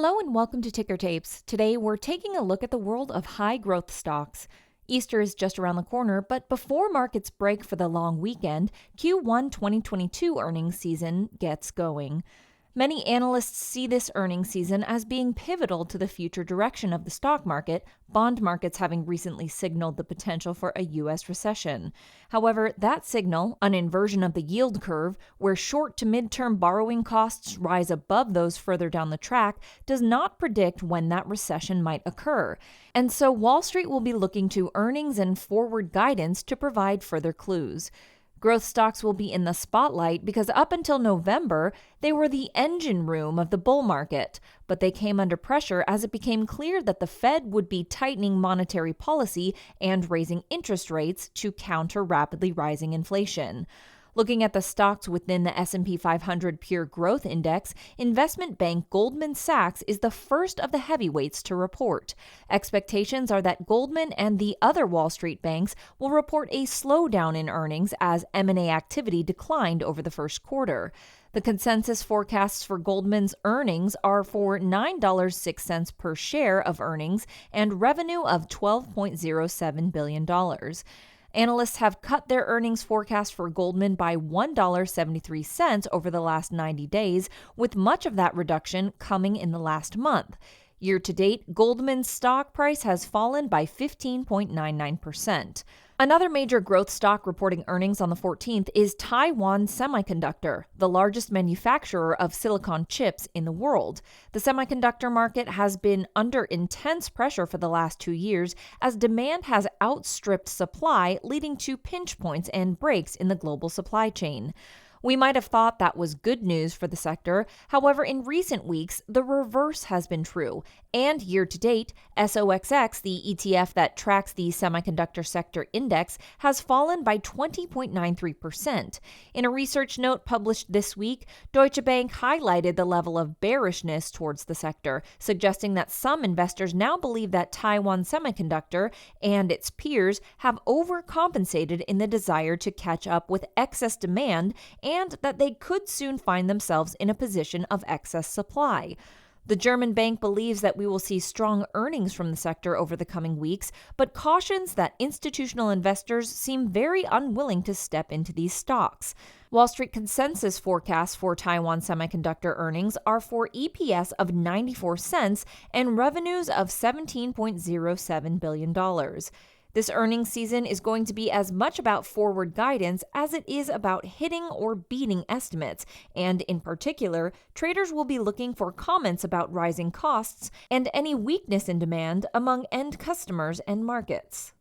Hello and welcome to Ticker Tapes. Today we're taking a look at the world of high growth stocks. Easter is just around the corner, but before markets break for the long weekend, Q1 2022 earnings season gets going. Many analysts see this earnings season as being pivotal to the future direction of the stock market, bond markets having recently signaled the potential for a U.S. recession. However, that signal, an inversion of the yield curve, where short to mid-term borrowing costs rise above those further down the track, does not predict when that recession might occur. And so Wall Street will be looking to earnings and forward guidance to provide further clues. Growth stocks will be in the spotlight because up until November, they were the engine room of the bull market, but they came under pressure as it became clear that the Fed would be tightening monetary policy and raising interest rates to counter rapidly rising inflation. Looking at the stocks within the S&P 500 Pure Growth Index, investment bank Goldman Sachs is the first of the heavyweights to report. Expectations are that Goldman and the other Wall Street banks will report a slowdown in earnings as M&A activity declined over the first quarter. The consensus forecasts for Goldman's earnings are for $9.06 per share of earnings and revenue of $12.07 billion. Analysts have cut their earnings forecast for Goldman by $1.73 over the last 90 days, with much of that reduction coming in the last month. Year to date, Goldman's stock price has fallen by 15.99%. Another major growth stock reporting earnings on the 14th is Taiwan Semiconductor, the largest manufacturer of silicon chips in the world. The semiconductor market has been under intense pressure for the last 2 years as demand has outstripped supply, leading to pinch points and breaks in the global supply chain. We might have thought that was good news for the sector. However, in recent weeks, the reverse has been true. And year to date, SOXX, the ETF that tracks the semiconductor sector index, has fallen by 20.93%. In a research note published this week, Deutsche Bank highlighted the level of bearishness towards the sector, suggesting that some investors now believe that Taiwan Semiconductor and its peers have overcompensated in the desire to catch up with excess demand and that they could soon find themselves in a position of excess supply. The German bank believes that we will see strong earnings from the sector over the coming weeks, but cautions that institutional investors seem very unwilling to step into these stocks. Wall Street consensus forecasts for Taiwan Semiconductor earnings are for EPS of 94 cents and revenues of $17.07 billion. This earnings season is going to be as much about forward guidance as it is about hitting or beating estimates, and in particular, traders will be looking for comments about rising costs and any weakness in demand among end customers and markets.